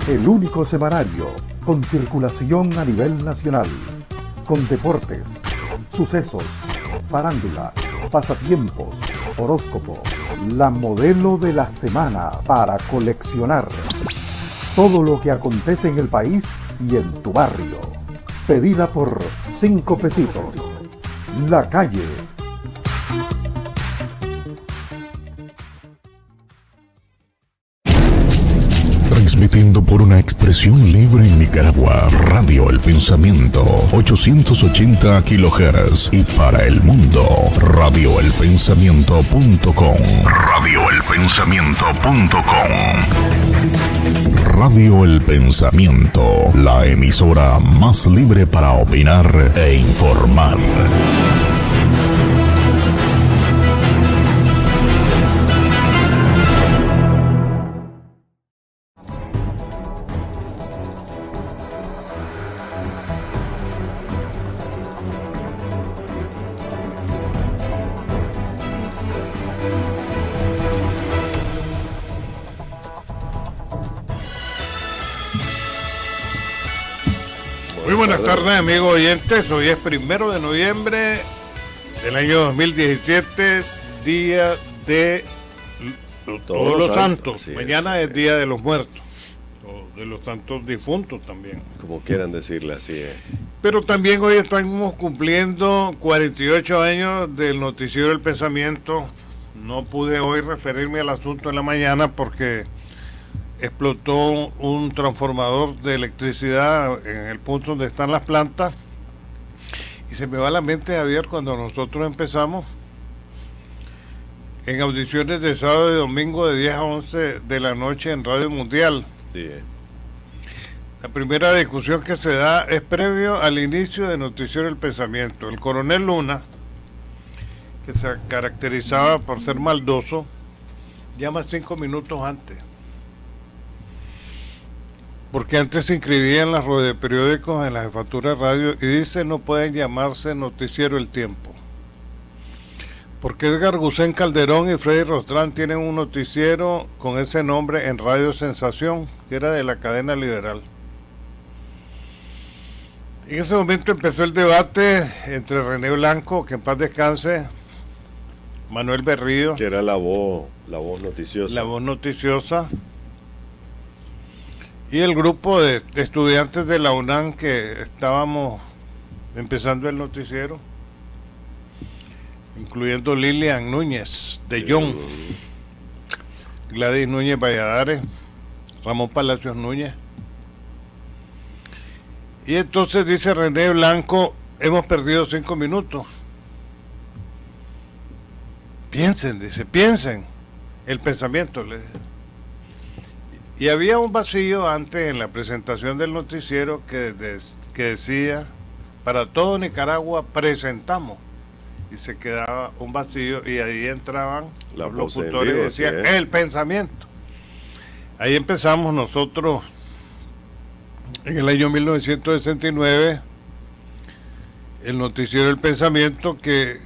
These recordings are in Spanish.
el único semanario con circulación a nivel nacional, con deportes, sucesos, farándula, pasatiempos, horóscopo, la modelo de la semana para coleccionar. Todo lo que acontece en el país y en tu barrio. Pedida por 5 pesitos. La Calle. Transmitiendo por una expresión libre en Nicaragua, Radio El Pensamiento, 880 kHz y para el mundo, radioelpensamiento.com. Radioelpensamiento.com. Radio El Pensamiento, la emisora más libre para opinar e informar. Buenas tardes, amigos oyentes. Hoy es 1 de noviembre del año 2017, día de Todos los Santos. Mañana es Día de los Muertos, o de los Santos Difuntos también. Como quieran decirle, así es. Pero también hoy estamos cumpliendo 48 años del Noticiero del Pensamiento. No pude hoy referirme al asunto en la mañana porque explotó un transformador de electricidad en el punto donde están las plantas y se me va a la mente, Javier, cuando nosotros empezamos en audiciones de sábado y domingo de 10 a 11 de la noche en Radio Mundial. Sí. La primera discusión que se da es previo al inicio de Noticiero del Pensamiento. El coronel Luna, que se caracterizaba por ser maldoso, llama 5 minutos antes. Porque antes se inscribía en las radioperiódicos, en la jefatura de radio, y dice: no pueden llamarse Noticiero El Tiempo. Porque Edgar Gusén Calderón y Freddy Rostrán tienen un noticiero con ese nombre en Radio Sensación, que era de la cadena liberal. En ese momento empezó el debate entre René Blanco, que en paz descanse, Manuel Berrío, que era la voz noticiosa. La voz noticiosa. Y el grupo de estudiantes de la UNAM que estábamos empezando el noticiero, incluyendo Lilian Núñez de Jong, Gladys Núñez Valladares, Ramón Palacios Núñez. Y entonces dice René Blanco: hemos perdido 5 minutos. Piensen, dice, piensen. El pensamiento, le dice. Y había un vacío antes en la presentación del noticiero que decía: para todo Nicaragua presentamos. Y se quedaba un vacío y ahí entraban los locutores y decían: el pensamiento. Ahí empezamos nosotros en el año 1969 el Noticiero del Pensamiento, que,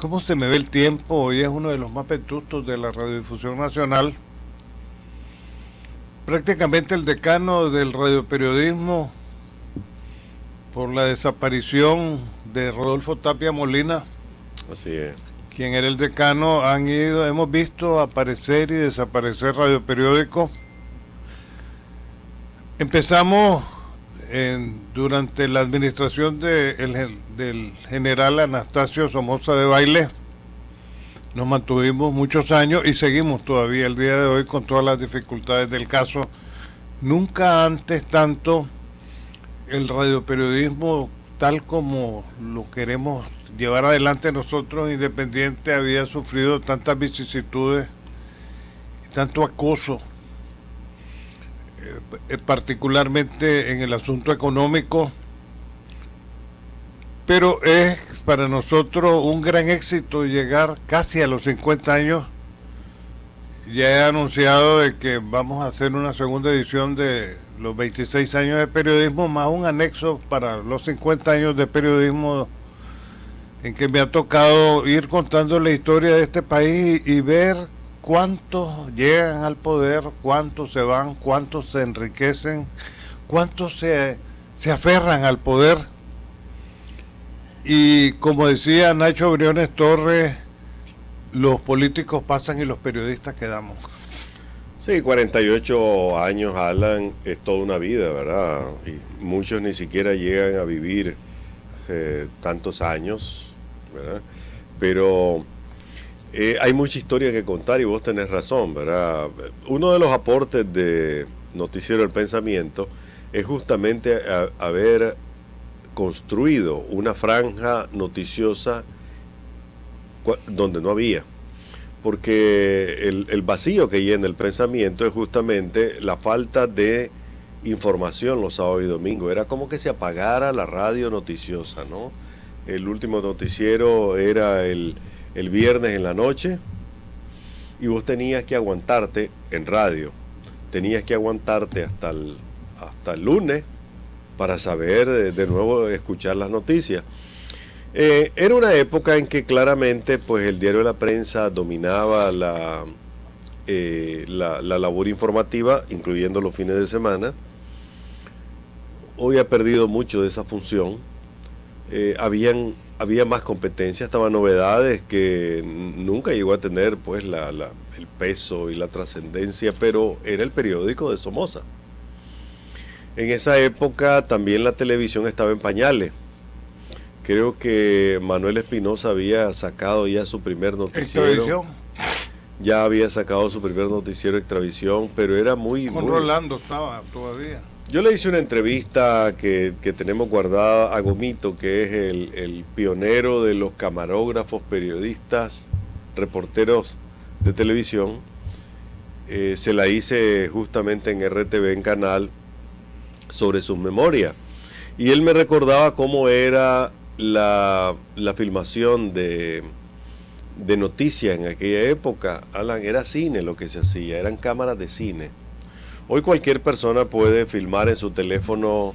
¿cómo se me ve el tiempo? Hoy es uno de los más vetustos de la radiodifusión nacional. Prácticamente el decano del radioperiodismo, por la desaparición de Rodolfo Tapia Molina, así es, quien era el decano, hemos visto aparecer y desaparecer radioperiódicos. Empezamos durante la administración del general Anastasio Somoza de Baile. Nos mantuvimos muchos años y seguimos todavía el día de hoy con todas las dificultades del caso. Nunca antes tanto el radioperiodismo, tal como lo queremos llevar adelante nosotros, independiente, había sufrido tantas vicisitudes, tanto acoso, particularmente en el asunto económico. Pero es para nosotros un gran éxito llegar casi a los 50 años. Ya he anunciado de que vamos a hacer una segunda edición de los 26 años de periodismo, más un anexo para los 50 años de periodismo, en que me ha tocado ir contando la historia de este país y ver cuántos llegan al poder, cuántos se van, cuántos se enriquecen, cuántos se aferran al poder. Y como decía Nacho Briones Torres, los políticos pasan y los periodistas quedamos. Sí, 48 años, Alan, es toda una vida, ¿verdad? Y muchos ni siquiera llegan a vivir tantos años, ¿verdad? Pero hay mucha historia que contar y vos tenés razón, ¿verdad? Uno de los aportes de Noticiero del Pensamiento es justamente haber construido una franja noticiosa donde no había. Porque el vacío que llena el pensamiento es justamente la falta de información los sábados y domingos. Era como que se apagara la radio noticiosa, ¿no? El último noticiero era el viernes en la noche y vos tenías que aguantarte en radio. Tenías que aguantarte hasta el lunes para saber de nuevo escuchar las noticias. Era una época en que claramente pues el diario de la prensa dominaba la labor informativa, incluyendo los fines de semana. Hoy ha perdido mucho de esa función. Había más competencia, estaban novedades que nunca llegó a tener pues el peso y la trascendencia, pero era el periódico de Somoza. En esa época también la televisión estaba en pañales. Creo que Manuel Espinosa había sacado ya su primer noticiero. Extravisión. Ya había sacado su primer noticiero Extravisión, pero era muy... Con Rolando estaba todavía. Yo le hice una entrevista que tenemos guardada a Gomito, que es el pionero de los camarógrafos, periodistas, reporteros de televisión. Se la hice justamente en RTV, en Canal, sobre sus memorias. Y él me recordaba cómo era la filmación de noticias en aquella época. Alan, era cine lo que se hacía, eran cámaras de cine. Hoy cualquier persona puede filmar en su teléfono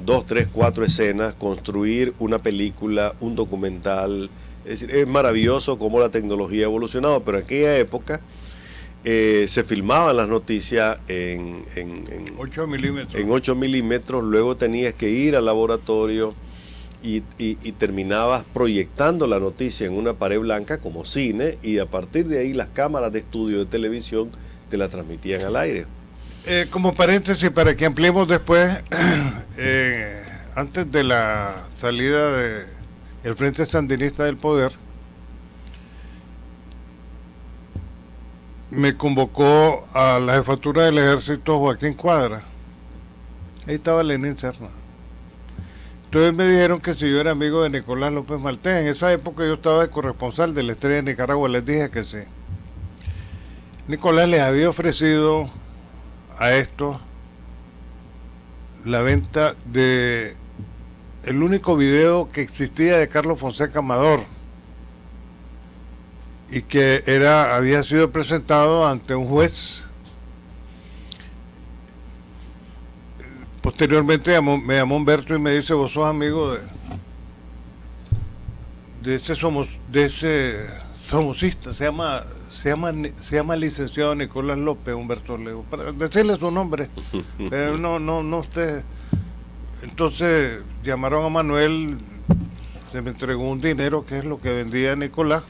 2, 3, 4 escenas, construir una película, un documental. Es decir, es maravilloso cómo la tecnología ha evolucionado, pero en aquella época se filmaban las noticias en 8 milímetros. En 8 milímetros, luego tenías que ir al laboratorio y terminabas proyectando la noticia en una pared blanca como cine, y a partir de ahí las cámaras de estudio de televisión te la transmitían al aire. Como paréntesis, para que ampliemos después, antes de la salida del Frente Sandinista del Poder, me convocó a la jefatura del Ejército Joaquín Cuadra. Ahí estaba Lenín Serna. Entonces me dijeron que si yo era amigo de Nicolás López Maltés. En esa época yo estaba de corresponsal de La Estrella de Nicaragua. Les dije que sí. Nicolás les había ofrecido a estos la venta de el único video que existía de Carlos Fonseca Amador, y que había sido presentado ante un juez. Posteriormente me llamó Humberto y me dice: vos sos amigo de ese somocista, se llama licenciado Nicolás López. Humberto, le digo, para decirle su nombre, pero no usted. Entonces llamaron a Manuel, se me entregó un dinero, que es lo que vendía Nicolás.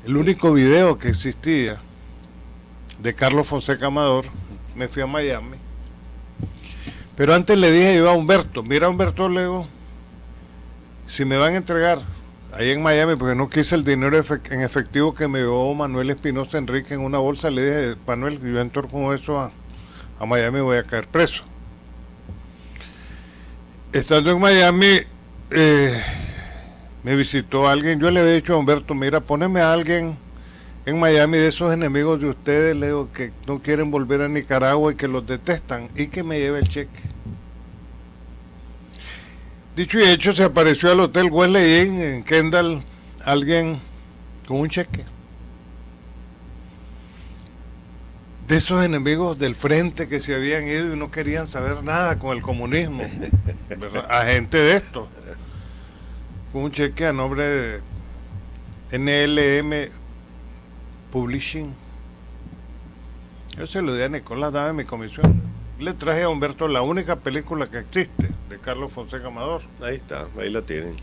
El único video que existía de Carlos Fonseca Amador. Me fui a Miami, pero antes le dije yo a Humberto: mira, Humberto, le digo, si me van a entregar ahí en Miami, porque no quise el dinero en efectivo que me dio Manuel Espinosa Enrique en una bolsa, le dije: Manuel, yo entro con eso a Miami, voy a caer preso. Estando en Miami, me visitó alguien. Yo le había dicho a Humberto: mira, poneme a alguien en Miami de esos enemigos de ustedes, le digo, que no quieren volver a Nicaragua y que los detestan, y que me lleve el cheque. Dicho y hecho, se apareció al Hotel Wesley Inn en Kendall alguien con un cheque. De esos enemigos del frente que se habían ido y no querían saber nada con el comunismo, ¿verdad? A gente de esto, con un cheque a nombre de NLM Publishing. Yo se lo di a Nicolás, dame mi comisión. Le traje a Humberto la única película que existe de Carlos Fonseca Amador. Ahí está, ahí la tienen.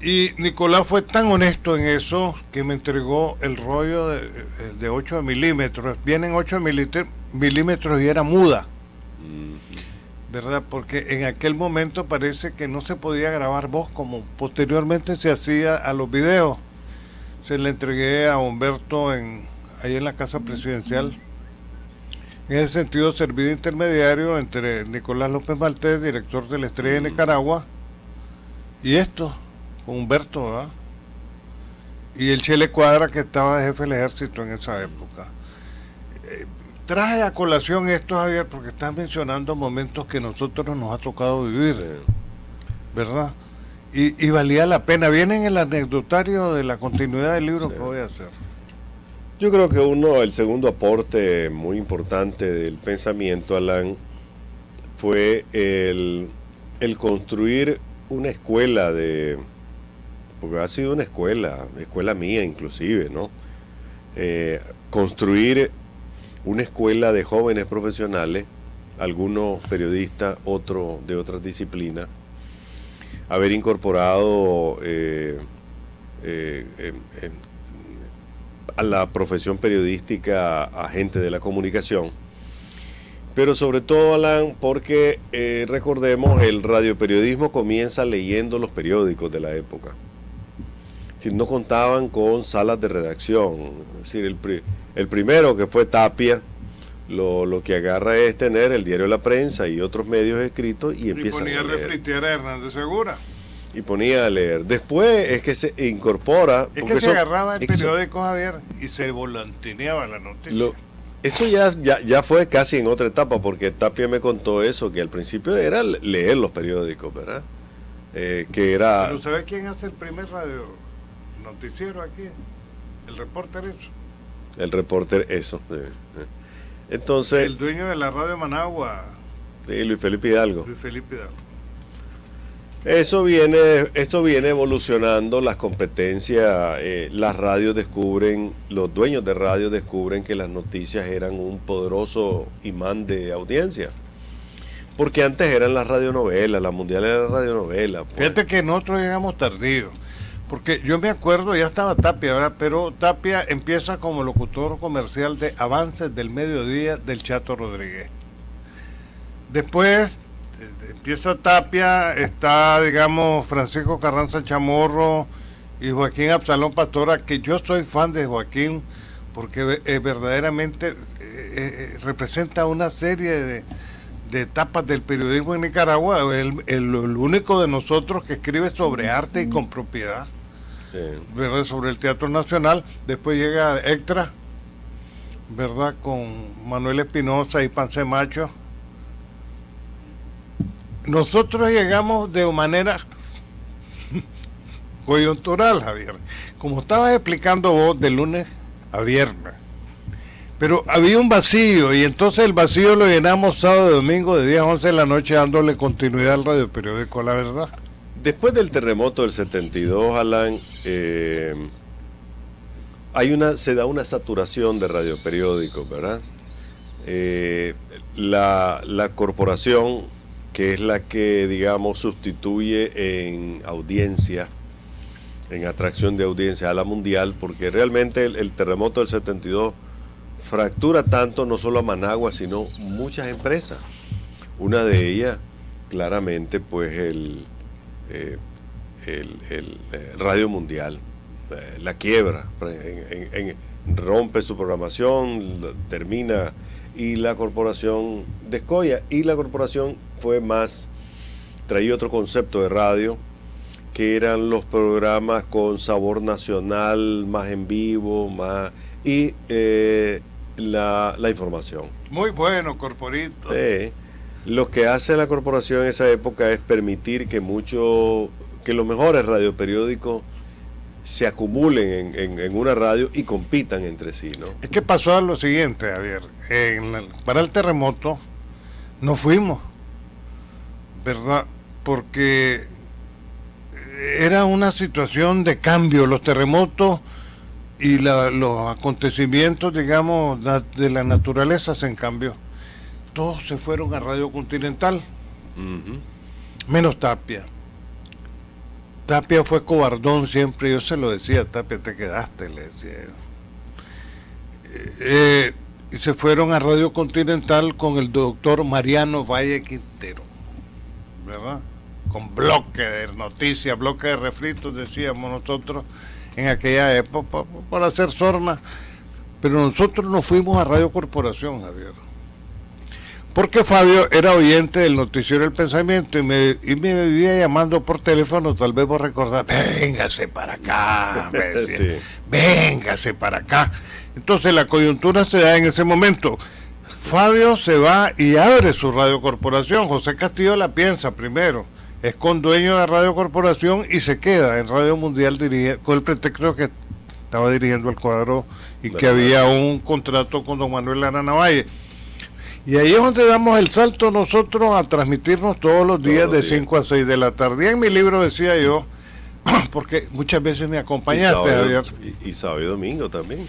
Y Nicolás fue tan honesto en eso que me entregó el rollo de 8 milímetros. Vienen 8 milímetros y era muda. ¿Verdad? Porque en aquel momento parece que no se podía grabar voz como posteriormente se hacía a los videos. Se le entregué a Humberto ahí en la Casa Presidencial. En ese sentido serví de intermediario entre Nicolás López Maltés, director de La Estrella de Nicaragua, y con Humberto, ¿verdad? Y el Chele Cuadra, que estaba de jefe del ejército en esa época. Traje a colación esto, Javier, porque estás mencionando momentos que nosotros nos ha tocado vivir, Sí. ¿verdad? Y valía la pena. Viene en el anecdotario de la continuidad del libro, sí, que voy a hacer. Yo creo que el segundo aporte muy importante del pensamiento, Alan, fue el construir una escuela porque ha sido una escuela mía inclusive, ¿no? Construir una escuela de jóvenes profesionales, algunos periodistas, otros de otras disciplinas, haber incorporado a la profesión periodística a gente de la comunicación, pero sobre todo, Alan, porque recordemos, el radioperiodismo comienza leyendo los periódicos de la época. Es decir, no contaban con salas de redacción. Es decir, el primero, que fue Tapia, lo que agarra es tener el diario La Prensa y otros medios escritos y empieza a leer. Y ponía a refritear a Hernández Segura. Y ponía a leer. Después es que se incorpora... Es que se agarraba el periódico, Javier, y se volantineaba la noticia. Eso ya fue casi en otra etapa, porque Tapia me contó eso, que al principio era leer los periódicos, ¿verdad? Que era... Pero ¿sabe quién hace el primer radio noticiero aquí? El Reporter eso. El Reporter eso. Entonces... El dueño de la radio Managua. Sí, Luis Felipe Hidalgo. Luis Felipe Hidalgo. Esto viene evolucionando las competencias. Las radios los dueños de radio descubren que las noticias eran un poderoso imán de audiencia. Porque antes eran las radionovelas, la mundial era la radionovela. Pues. Fíjate que nosotros llegamos tardío. Porque yo me acuerdo, ya estaba Tapia, ¿verdad? Pero Tapia empieza como locutor comercial de Avances del Mediodía del Chato Rodríguez. Después empieza Tapia, está, digamos, Francisco Carranza Chamorro y Joaquín Absalón Pastora, que yo soy fan de Joaquín porque verdaderamente representa una serie de etapas del periodismo en Nicaragua, el único de nosotros que escribe sobre arte y con propiedad, sí, ¿verdad? Sobre el Teatro Nacional. Después llega Extra, ¿verdad? Con Manuel Espinosa y Pance Macho. Nosotros llegamos de manera coyuntural, Javier, como estabas explicando vos, de lunes a viernes, pero había un vacío, y entonces el vacío lo llenamos sábado y domingo de 10 a 11 de la noche, dándole continuidad al radioperiódico La Verdad. Después del terremoto del 72, Alan, se da una saturación de radioperiódicos, ¿verdad? La corporación, que es la que, digamos, sustituye en audiencia, en atracción de audiencia a la mundial, porque realmente el terremoto del 72 fractura tanto no solo a Managua, sino muchas empresas. Una de ellas, claramente, pues el Radio Mundial, la quiebra, rompe su programación, termina, y la corporación descolla, y la corporación traía otro concepto de radio, que eran los programas con sabor nacional, más en vivo, y la información. Muy bueno, corporito. Sí. Lo que hace la corporación en esa época es permitir que los mejores radioperiódicos se acumulen en una radio y compitan entre sí, ¿no? Es que pasó lo siguiente, Javier. Para el terremoto no fuimos, ¿verdad? Porque era una situación de cambio. Los terremotos y los acontecimientos, digamos, de la naturaleza se cambió. Todos se fueron a Radio Continental, menos Tapia. Tapia fue cobardón siempre, yo se lo decía, Tapia, te quedaste, le decía yo. Y se fueron a Radio Continental con el doctor Mariano Valle Quintero, ¿verdad? Con bloque de noticias, bloque de refritos, decíamos nosotros en aquella época, para hacer sorna. Pero nosotros nos fuimos a Radio Corporación, Javier, porque Fabio era oyente del noticiero El Pensamiento y me vivía llamando por teléfono, tal vez vos recordás, véngase para acá, me decía, sí. Véngase para acá. Entonces la coyuntura se da en ese momento. Fabio se va y abre su Radio Corporación. José Castillo la piensa primero, es condueño de Radio Corporación y se queda en Radio Mundial con el pretexto que estaba dirigiendo el cuadro y que había un contrato con don Manuel Arana Valle. Y ahí es donde damos el salto nosotros a transmitirnos todos los días de 5 a 6 de la tarde. Y en mi libro decía yo, porque muchas veces me acompañaste, Javier. Y sábado y domingo también.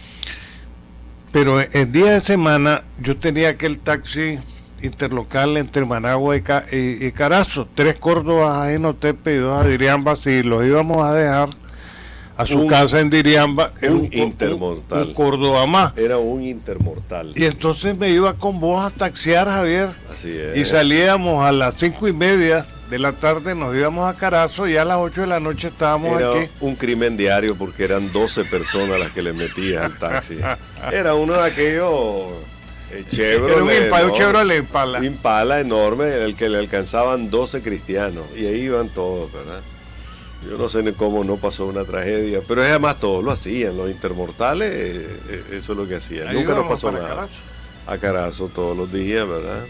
Pero en día de semana yo tenía aquel taxi interlocal entre Managua y Carazo, 3 Córdobas a Enotepe y 2 a Diriamba, si los íbamos a dejar a su casa en Diriamba, un intermortal. Un Córdoba más. Era un intermortal. Y entonces me iba con vos a taxiar, Javier. Así es. Y salíamos a las 5:30 de la tarde, nos íbamos a Carazo y a las 8 de la noche estábamos era aquí. Era un crimen diario porque eran 12 personas las que le metían al taxi. Era uno de aquellos Chevrolet. Era un Chevrolet Impala. Impala enorme, el que le alcanzaban 12 cristianos. Y ahí iban todos, ¿verdad? Yo no sé ni cómo no pasó una tragedia, pero además todos lo hacían, los intermortales, eso es lo que hacían. Ahí nunca nos pasó para nada. Carazo. A Carazo todos los días, ¿verdad?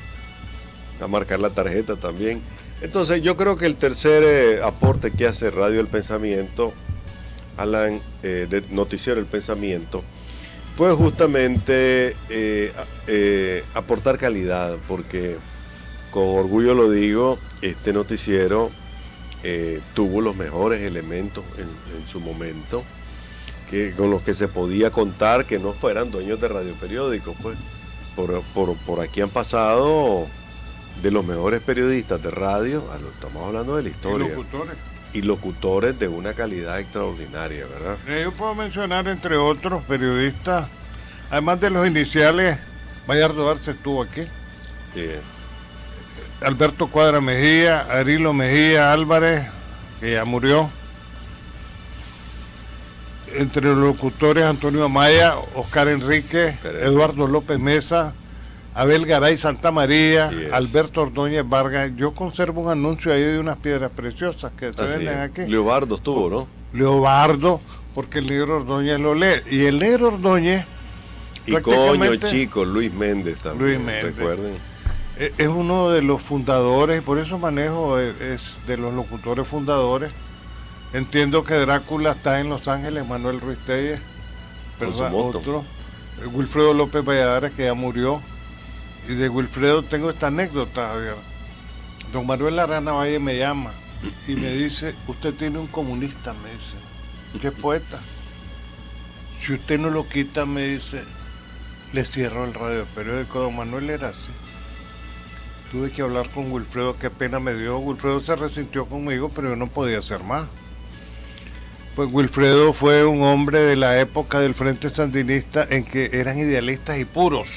A marcar la tarjeta también. Entonces yo creo que el tercer aporte que hace Radio El Pensamiento, Alan, de Noticiero El Pensamiento, fue justamente aportar calidad, porque con orgullo lo digo, este noticiero tuvo los mejores elementos en su momento, con los que se podía contar, que no fueran dueños de radioperiódicos, pues. Por aquí han pasado de los mejores periodistas de radio, estamos hablando de la historia. Y locutores de una calidad extraordinaria, ¿verdad? Yo puedo mencionar, entre otros periodistas, además de los iniciales, Bayardo Arce estuvo aquí. Sí. Alberto Cuadra Mejía, Arilo Mejía Álvarez, que ya murió. Entre los locutores, Antonio Amaya, Oscar Enrique, Eduardo López Mesa, Abel Garay Santa María, Alberto Ordóñez Vargas. Yo conservo un anuncio ahí de unas piedras preciosas que se venden aquí. Leobardo estuvo, ¿no? Leobardo, porque el negro Ordóñez lo lee. Y el negro Ordóñez... Y coño chico, Luis Méndez también, Luis Méndez. Recuerden. Es uno de los fundadores, por eso Manejo es de los locutores fundadores. Entiendo que Drácula está en Los Ángeles, Manuel Ruiz Telles, otro, Wilfredo López Valladares, que ya murió. Y de Wilfredo tengo esta anécdota, Javier. Don Manuel Arana Valle me llama y me dice, usted tiene un comunista, me dice, ¿qué poeta? Si usted no lo quita, me dice, le cierro el radioperiódico. Don Manuel era así. Tuve que hablar con Wilfredo, qué pena me dio. Wilfredo se resintió conmigo, pero yo no podía hacer más. Pues Wilfredo fue un hombre de la época del Frente Sandinista en que eran idealistas y puros.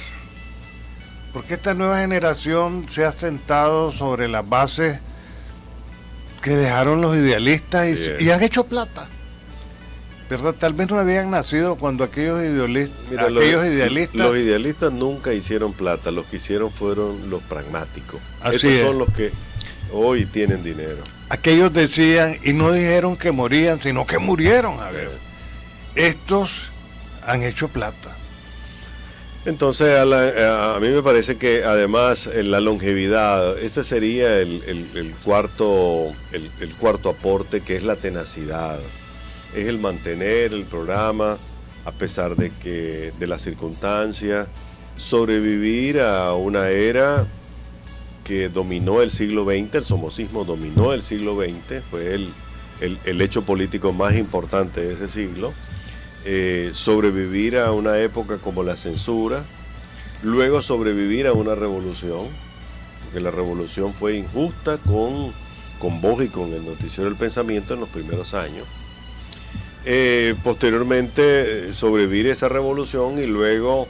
Porque esta nueva generación se ha sentado sobre las bases que dejaron los idealistas y han hecho plata. ¿Verdad? Tal vez no habían nacido cuando aquellos idealistas... Los idealistas nunca hicieron plata, los que hicieron fueron los pragmáticos. Así Esos son los que hoy tienen dinero. Aquellos decían, y no dijeron que morían, sino que murieron, a ver. Estos han hecho plata. Entonces, a mí me parece que además la longevidad, ese sería el cuarto aporte, que es la tenacidad. Es el mantener el programa a pesar de las circunstancias, sobrevivir a una era que dominó el siglo XX, el somocismo dominó el siglo XX, fue el hecho político más importante de ese siglo, sobrevivir a una época como la censura, luego sobrevivir a una revolución, porque la revolución fue injusta con vos y con el Noticiero del Pensamiento en los primeros años. Posteriormente sobrevivir a esa revolución y luego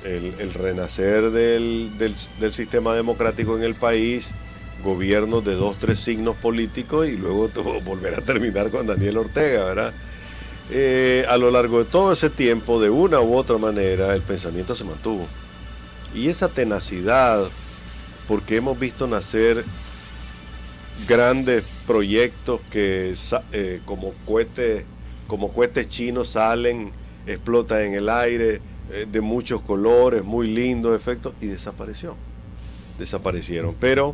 el renacer del sistema democrático en el país, gobiernos de 2, 3 signos políticos y luego volver a terminar con Daniel Ortega, ¿verdad? A lo largo de todo ese tiempo, de una u otra manera, el pensamiento se mantuvo. Y esa tenacidad, porque hemos visto nacer grandes proyectos que como cohetes chinos salen, explotan en el aire, de muchos colores, muy lindos efectos, y desaparecieron. Pero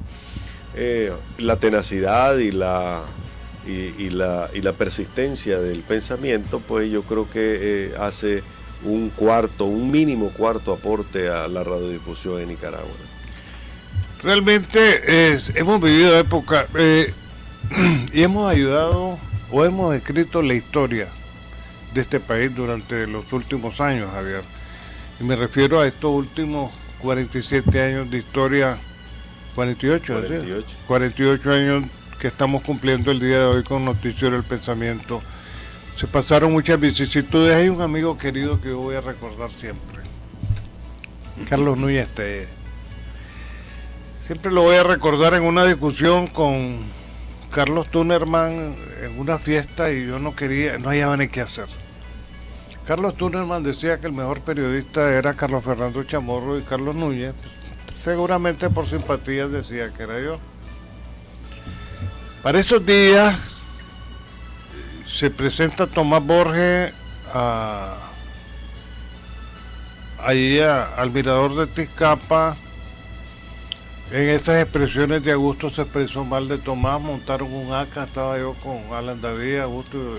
la tenacidad y la persistencia del pensamiento, pues yo creo que hace un mínimo cuarto aporte a la radiodifusión en Nicaragua. Realmente hemos vivido época y hemos ayudado o hemos escrito la historia de este país durante los últimos años, Javier. Y me refiero a estos últimos 47 años de historia, 48 años que estamos cumpliendo el día de hoy con Noticiero del Pensamiento. Se pasaron muchas vicisitudes. Hay un amigo querido que yo voy a recordar siempre, Carlos Núñez Tellez. Siempre lo voy a recordar en una discusión con Carlos Tunerman en una fiesta y yo no hallaba ni qué hacer. Carlos Tunerman decía que el mejor periodista era Carlos Fernando Chamorro y Carlos Núñez, seguramente por simpatías decía que era yo. Para esos días se presenta Tomás Borges al mirador de Tizcapa. En esas expresiones de Augusto se expresó mal de Tomás, montaron un acá, estaba yo con Alan David, Augusto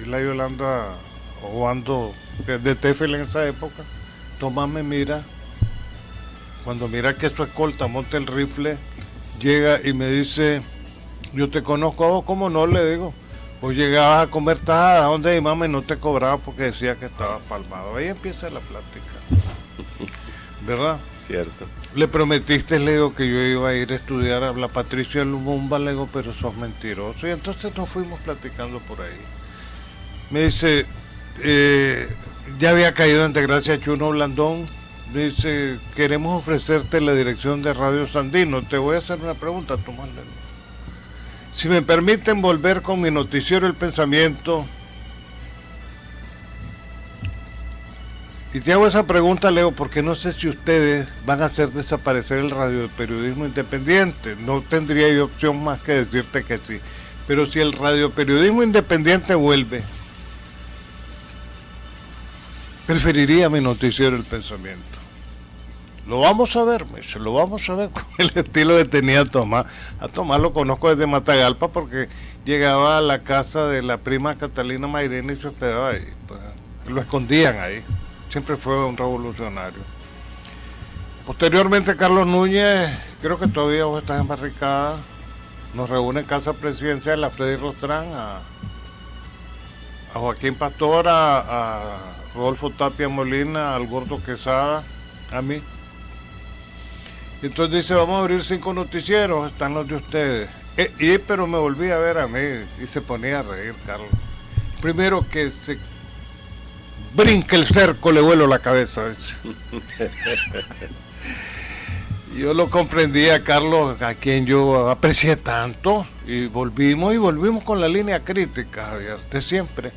y la Yolanda jugando de Tefel en esa época. Tomás me mira, cuando mira que su escolta monta el rifle, llega y me dice: yo te conozco a vos. ¿Cómo no? Le digo, pues llegabas a comer tajada donde mi mamá y no te cobraba porque decía que estabas palmado. Ahí empieza la plática, ¿verdad? Cierto. Le prometiste, le digo, que yo iba a ir a estudiar a la Patricia Lumumba, le digo, pero sos mentiroso. Y entonces nos fuimos platicando por ahí. Me dice, ya había caído en desgracia Chuno Blandón. Me dice, queremos ofrecerte la dirección de Radio Sandino. Te voy a hacer una pregunta, Tomás. Si me permiten volver con mi Noticiero El Pensamiento. Y te hago esa pregunta, Leo, porque no sé si ustedes van a hacer desaparecer el radioperiodismo independiente. No tendría yo opción más que decirte que sí. Pero si el radioperiodismo independiente vuelve, preferiría mi Noticiero El Pensamiento. Lo vamos a ver, me dice, lo vamos a ver con el estilo que tenía Tomás. A Tomás lo conozco desde Matagalpa porque llegaba a la casa de la prima Catalina Mairena y se hospedaba ahí. Pues, lo escondían ahí. Siempre fue un revolucionario. Posteriormente Carlos Núñez, creo que todavía vos estás en Barricada, nos reúne en Casa Presidencial a Freddy Rostrán, a Joaquín Pastor, a Rodolfo Tapia Molina, al Gordo Quesada, a mí. Y entonces dice, vamos a abrir 5 noticieros, están los de ustedes. Pero me volví a ver a mí y se ponía a reír, Carlos. Primero que se brinca el cerco, le vuelo la cabeza. Yo lo comprendía, Carlos, a quien yo aprecié tanto, y volvimos con la línea crítica, Javier, de siempre.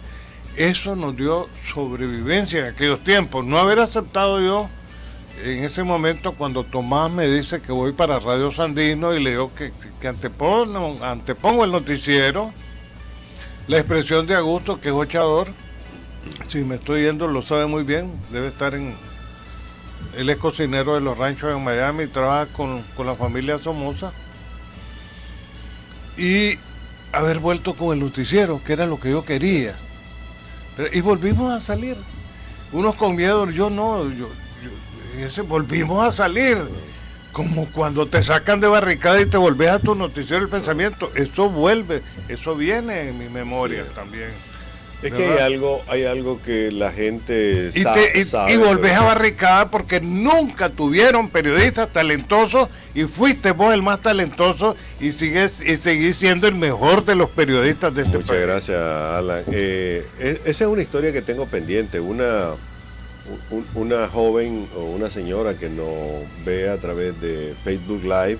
Eso nos dio sobrevivencia en aquellos tiempos. No haber aceptado yo en ese momento cuando Tomás me dice que voy para Radio Sandino y le digo que antepongo el noticiero, la expresión de Augusto, que es ochador. Si me estoy yendo, lo sabe muy bien, debe estar él es cocinero de los ranchos en Miami y trabaja con la familia Somoza. Y haber vuelto con el noticiero, que era lo que yo quería. Y volvimos a salir. Unos con miedo, yo no, volvimos a salir. Como cuando te sacan de barricada y te volvés a tu Noticiero del Pensamiento. Eso vuelve, eso viene en mi memoria también. Es que hay algo que la gente y volvés a Barricada porque nunca tuvieron periodistas talentosos y fuiste vos el más talentoso y seguís siendo el mejor de los periodistas de este país. Muchas gracias, Alan. Esa es una historia que tengo pendiente. Una joven o una señora que nos ve a través de Facebook Live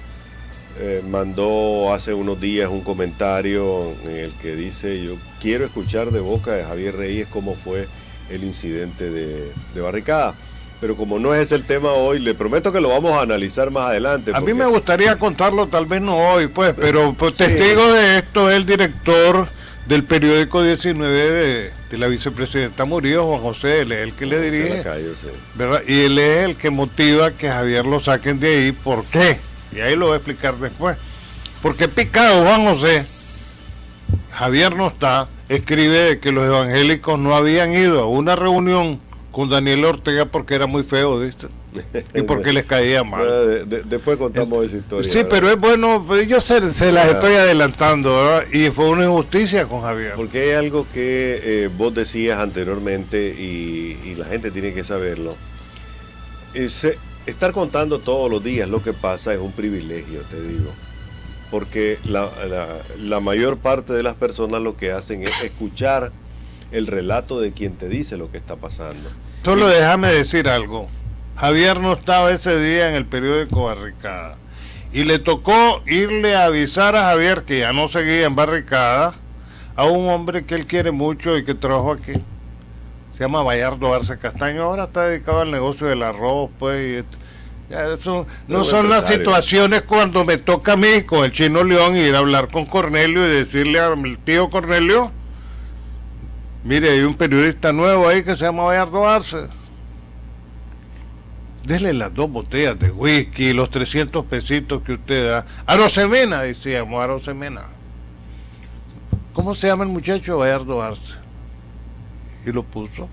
mandó hace unos días un comentario en el que dice: yo quiero escuchar de boca de Javier Reyes cómo fue el incidente de Barricada. Pero como no es el tema hoy, le prometo que lo vamos a analizar más adelante. A mí me gustaría contarlo, tal vez no hoy, pues, pero pues, sí. Testigo de esto es el director del periódico 19 de la vicepresidenta Murillo, Juan José, él es el que le dirige, ¿verdad? Y él es el que motiva que Javier lo saquen de ahí. ¿Por qué? Y ahí lo voy a explicar después. Porque picado Juan José, Javier no está, escribe que los evangélicos no habían ido a una reunión con Daniel Ortega porque era muy feo, ¿viste? Y porque les caía mal. Después contamos esa historia. Sí, ¿verdad? Pero es bueno, yo se las estoy adelantando, ¿verdad? Y fue una injusticia con Javier. Porque hay algo que vos decías anteriormente y la gente tiene que saberlo. Estar contando todos los días lo que pasa es un privilegio, te digo. Porque la mayor parte de las personas lo que hacen es escuchar el relato de quien te dice lo que está pasando. Solo déjame decir algo. Javier no estaba ese día en el periódico Barricada. Y le tocó irle a avisar a Javier que ya no seguía en Barricada a un hombre que él quiere mucho y que trabajó aquí. Se llama Bayardo Arce Castaño. Ahora está dedicado al negocio del arroz, pues. Eso no son las situaciones cuando me toca a mí con el Chino León ir a hablar con Cornelio y decirle al tío Cornelio: mire, hay un periodista nuevo ahí que se llama Bayardo Arce. Dele las 2 botellas de whisky, los 300 pesitos que usted da. Arosemena, decíamos, Arosemena. ¿Cómo se llama el muchacho? Bayardo Arce. Y lo puso,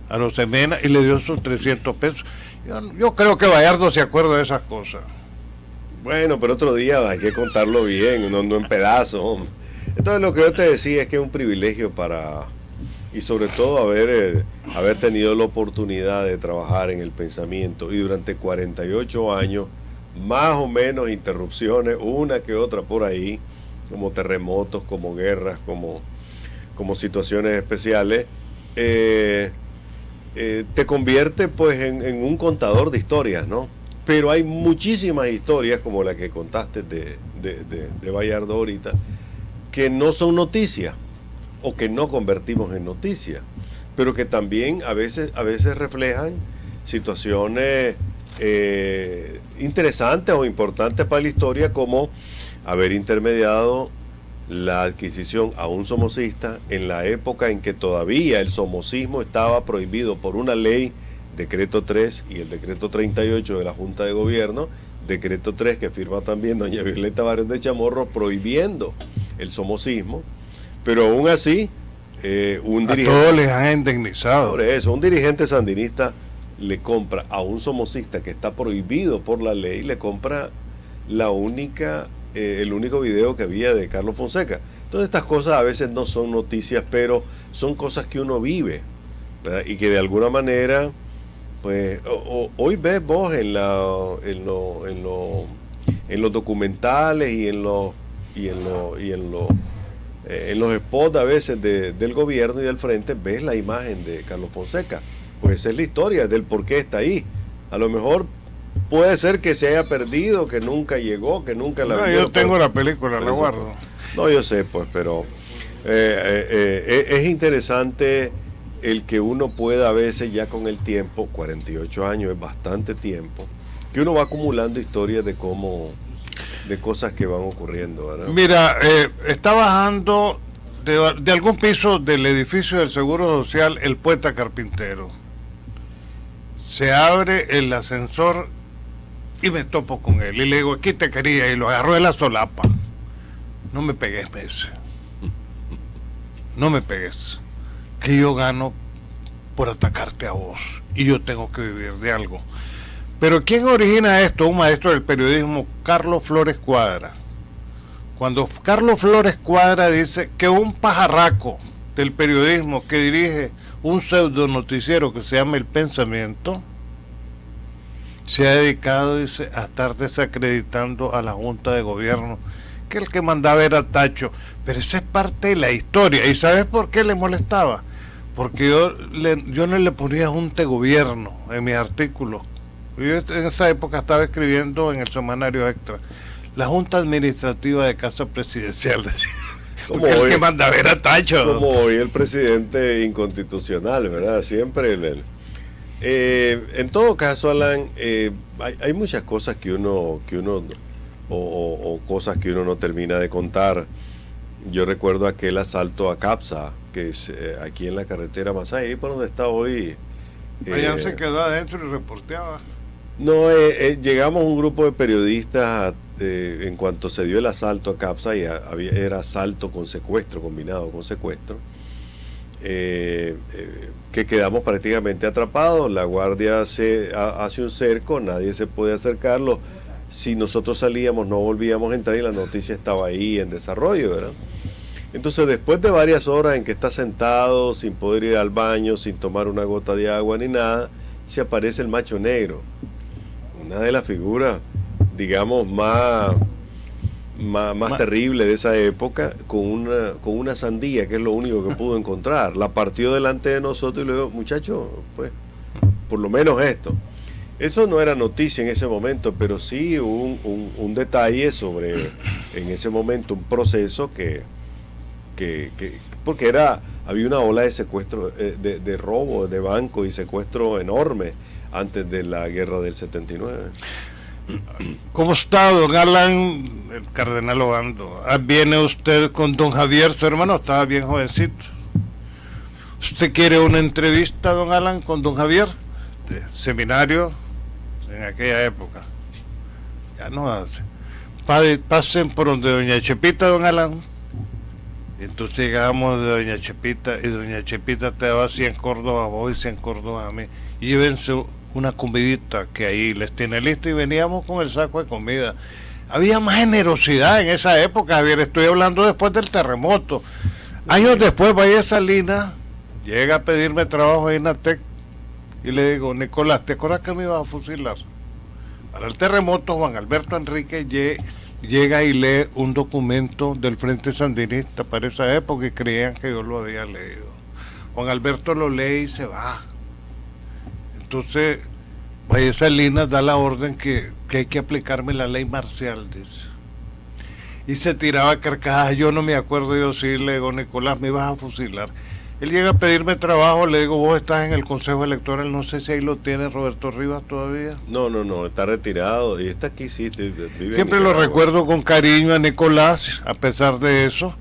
Arosemena, y le dio sus 300 pesos. Yo creo que Bayardo se acuerda de esas cosas. Bueno, pero otro día hay que contarlo bien, no en pedazos. Entonces lo que yo te decía es que es un privilegio y sobre todo haber tenido la oportunidad de trabajar en el pensamiento y durante 48 años, más o menos interrupciones, una que otra por ahí, como terremotos, como guerras, como situaciones especiales, te convierte pues en un contador de historias, ¿no? Pero hay muchísimas historias como la que contaste de Bayardo ahorita, que no son noticias o que no convertimos en noticias, pero que también a veces reflejan situaciones interesantes o importantes para la historia, como haber intermediado la adquisición a un somocista en la época en que todavía el somocismo estaba prohibido por una ley, decreto 3 y el decreto 38 de la Junta de Gobierno, decreto 3 que firma también doña Violeta Barrios de Chamorro, prohibiendo el somocismo, pero aún así un dirigente, a todos les han indemnizado. Por eso, un dirigente sandinista le compra a un somocista que está prohibido por la ley, le compra el único video que había de Carlos Fonseca. Entonces estas cosas a veces no son noticias, pero son cosas que uno vive, ¿verdad? Y que de alguna manera, pues, hoy ves vos en los documentales y en los spots a veces del gobierno y del frente, ves la imagen de Carlos Fonseca. Pues esa es la historia del por qué está ahí. A lo mejor puede ser que se haya perdido, que nunca llegó, que nunca la vio. Yo tengo la película, la guardo. No, yo sé, pues, pero es interesante el que uno pueda a veces ya con el tiempo, 48 años es bastante tiempo, que uno va acumulando historias de cosas que van ocurriendo, ¿verdad? Mira, está bajando de algún piso del edificio del Seguro Social el poeta carpintero. Se abre el ascensor y me topo con él y le digo: aquí te quería, y lo agarró de la solapa. No me pegues, me dice. No me pegues, que yo gano por atacarte a vos y yo tengo que vivir de algo. Pero ¿quién origina esto? Un maestro del periodismo, Carlos Flores Cuadra. Cuando Carlos Flores Cuadra dice que un pajarraco del periodismo que dirige un pseudo noticiero que se llama El Pensamiento, se ha dedicado, dice, a estar desacreditando a la Junta de Gobierno, que el que mandaba era Tacho, pero esa es parte de la historia. ¿Y sabes por qué le molestaba? Porque yo no le ponía Junta de Gobierno en mis artículos. Yo en esa época estaba escribiendo en el semanario Extra, la Junta Administrativa de Casa Presidencial, decía. Porque el que mandaba era Tacho. Como hoy el presidente inconstitucional, ¿verdad? Siempre en todo caso, Alan, hay muchas cosas que uno o cosas que uno no termina de contar. Yo recuerdo aquel asalto a Capsa, que es aquí en la carretera Masaya, ahí por donde está hoy. Allá se quedó adentro y reporteaba. No, llegamos un grupo de periodistas en cuanto se dio el asalto a Capsa, y era asalto con secuestro, combinado con secuestro, que quedamos prácticamente atrapados. La guardia hace un cerco, nadie se puede acercarlo. Si nosotros salíamos no volvíamos a entrar y la noticia estaba ahí en desarrollo, ¿verdad? Entonces, después de varias horas en que está sentado sin poder ir al baño, sin tomar una gota de agua ni nada, se aparece el macho negro, una de las figuras, digamos, más terrible de esa época, con una sandía, que es lo único que pudo encontrar. La partió delante de nosotros y le dijo, muchachos, pues, por lo menos esto. Eso no era noticia en ese momento, pero sí un detalle sobre, en ese momento, un proceso porque había una ola de secuestro, de robo de banco y secuestro enorme antes de la guerra del 79. ¿Cómo está, don Alan, el cardenal Obando? ¿Viene usted con don Javier, su hermano? Estaba bien jovencito. ¿Usted quiere una entrevista, don Alan, con don Javier? De seminario en aquella época. Ya no hace. Pasen por donde doña Chepita, don Alan. Entonces llegamos de doña Chepita y doña Chepita te daba 100 córdobas a vos y 100 córdobas a mí. Y llévense una comidita que ahí les tiene lista, y veníamos con el saco de comida. Había más generosidad en esa época, Javier. Estoy hablando después del terremoto. Años después, Valle Salinas llega a pedirme trabajo en INATEC y le digo, Nicolás, ¿te acuerdas que me ibas a fusilar? Para el terremoto, Juan Alberto Enrique llega y lee un documento del Frente Sandinista para esa época y creían que yo lo había leído. Juan Alberto lo lee y se va. Entonces, Valle Salinas da la orden que hay que aplicarme la ley marcial, dice. Y se tiraba carcajadas. Yo no me acuerdo, yo sí le digo, Nicolás, me ibas a fusilar. Él llega a pedirme trabajo, le digo, vos estás en el Consejo Electoral, no sé si ahí lo tiene Roberto Rivas todavía. No, está retirado y está aquí, sí. Vive siempre lo recuerdo con cariño a Nicolás, a pesar de eso,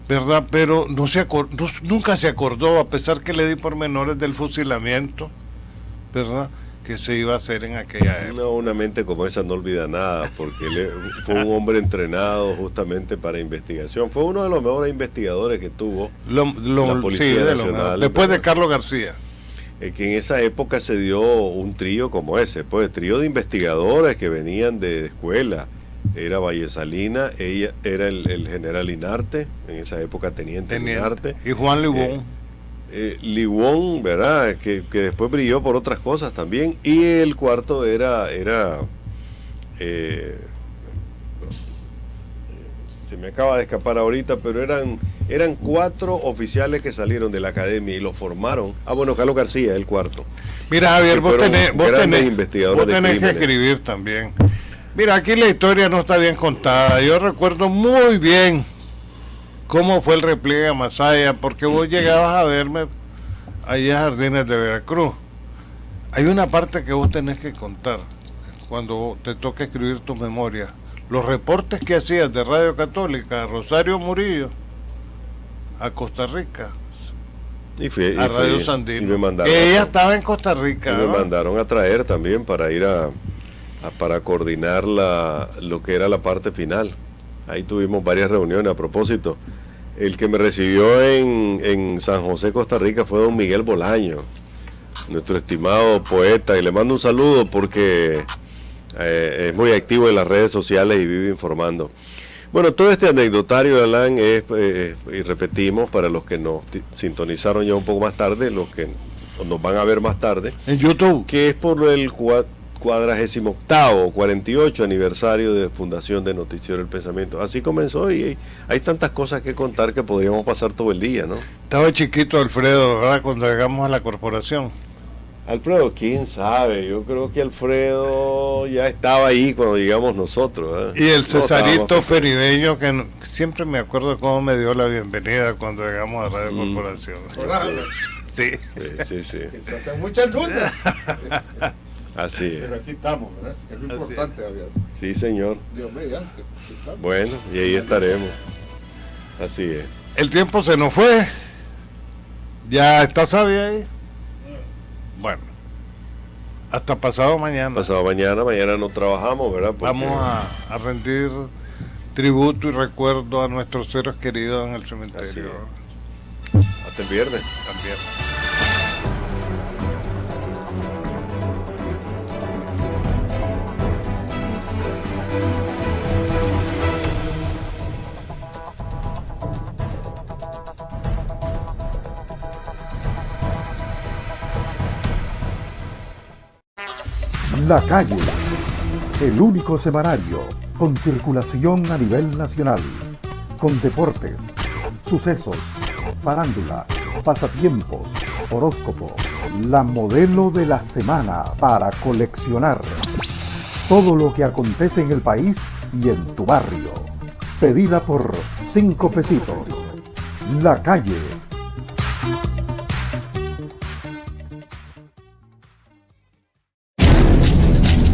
¿verdad? Pero nunca se acordó, a pesar que le di pormenores del fusilamiento, ¿verdad?, que se iba a hacer en aquella época. No, una mente como esa no olvida nada, porque él fue un hombre entrenado justamente para investigación. Fue uno de los mejores investigadores que tuvo la Policía Nacional. Después de Carlos García. Que en esa época se dio un trío como ese, pues trío de investigadores que venían de escuela. Era Vallesalina, ella era el general Linarte, en esa época teniente Linarte. Y Juan Libón. Libón, ¿verdad? Que después brilló por otras cosas también. Y el cuarto era se me acaba de escapar ahorita, pero eran 4 oficiales que salieron de la academia y los formaron. Bueno, Carlos García, el cuarto. Mira, Javier, vos tenés que escribir también. Mira, aquí la historia no está bien contada. Yo recuerdo muy bien cómo fue el repliegue a Masaya, porque vos llegabas a verme allá a Jardines de Veracruz. Hay una parte que vos tenés que contar cuando te toca escribir tu memoria. Los reportes que hacías de Radio Católica a Rosario Murillo, a Costa Rica, a Radio Sandino, que ella estaba en Costa Rica. Y me mandaron a traer también para ir para coordinar lo que era la parte final. Ahí tuvimos varias reuniones. A propósito, el que me recibió en San José, Costa Rica, fue don Miguel Bolaño, nuestro estimado poeta, y le mando un saludo porque es muy activo en las redes sociales y vive informando. Bueno, todo este anecdotario, Alan, es, y repetimos, para los que nos sintonizaron ya un poco más tarde, los que nos van a ver más tarde, en YouTube, que es por el 48º, 48 aniversario de fundación de Noticiero El Pensamiento. Así comenzó y hay tantas cosas que contar que podríamos pasar todo el día, ¿no? Estaba chiquito Alfredo, ¿verdad? Cuando llegamos a la corporación. Alfredo, quién sabe, yo creo que Alfredo ya estaba ahí cuando llegamos nosotros, ¿eh? Y el Cesarito Ferideño, que siempre me acuerdo cómo me dio la bienvenida cuando llegamos a Radio Corporación. Sí. Sí. Que se hacen muchas dudas. Así es. Pero aquí estamos, ¿verdad? Es lo importante, Javier. Sí, señor. Dios mediante. Aquí estamos. Bueno, y ahí estaremos. Así es. El tiempo se nos fue. ¿Ya está Sabia ahí? Bueno, hasta pasado mañana. Pasado mañana no trabajamos, ¿verdad? Porque vamos a rendir tributo y recuerdo a nuestros seres queridos en el cementerio. hasta el viernes. También. La Calle, el único semanario con circulación a nivel nacional, con deportes, sucesos, farándula, pasatiempos, horóscopo, la modelo de la semana para coleccionar. Todo lo que acontece en el país y en tu barrio. Pedida por 5 pesitos. La Calle.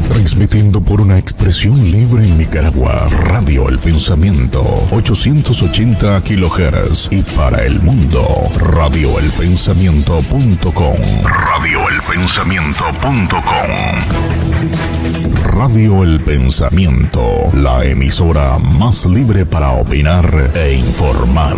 Transmitiendo por una expresión libre en Nicaragua, Radio El Pensamiento, 880 kHz y para el mundo, radioelpensamiento.com. Radioelpensamiento.com. Radio El Pensamiento, la emisora más libre para opinar e informar.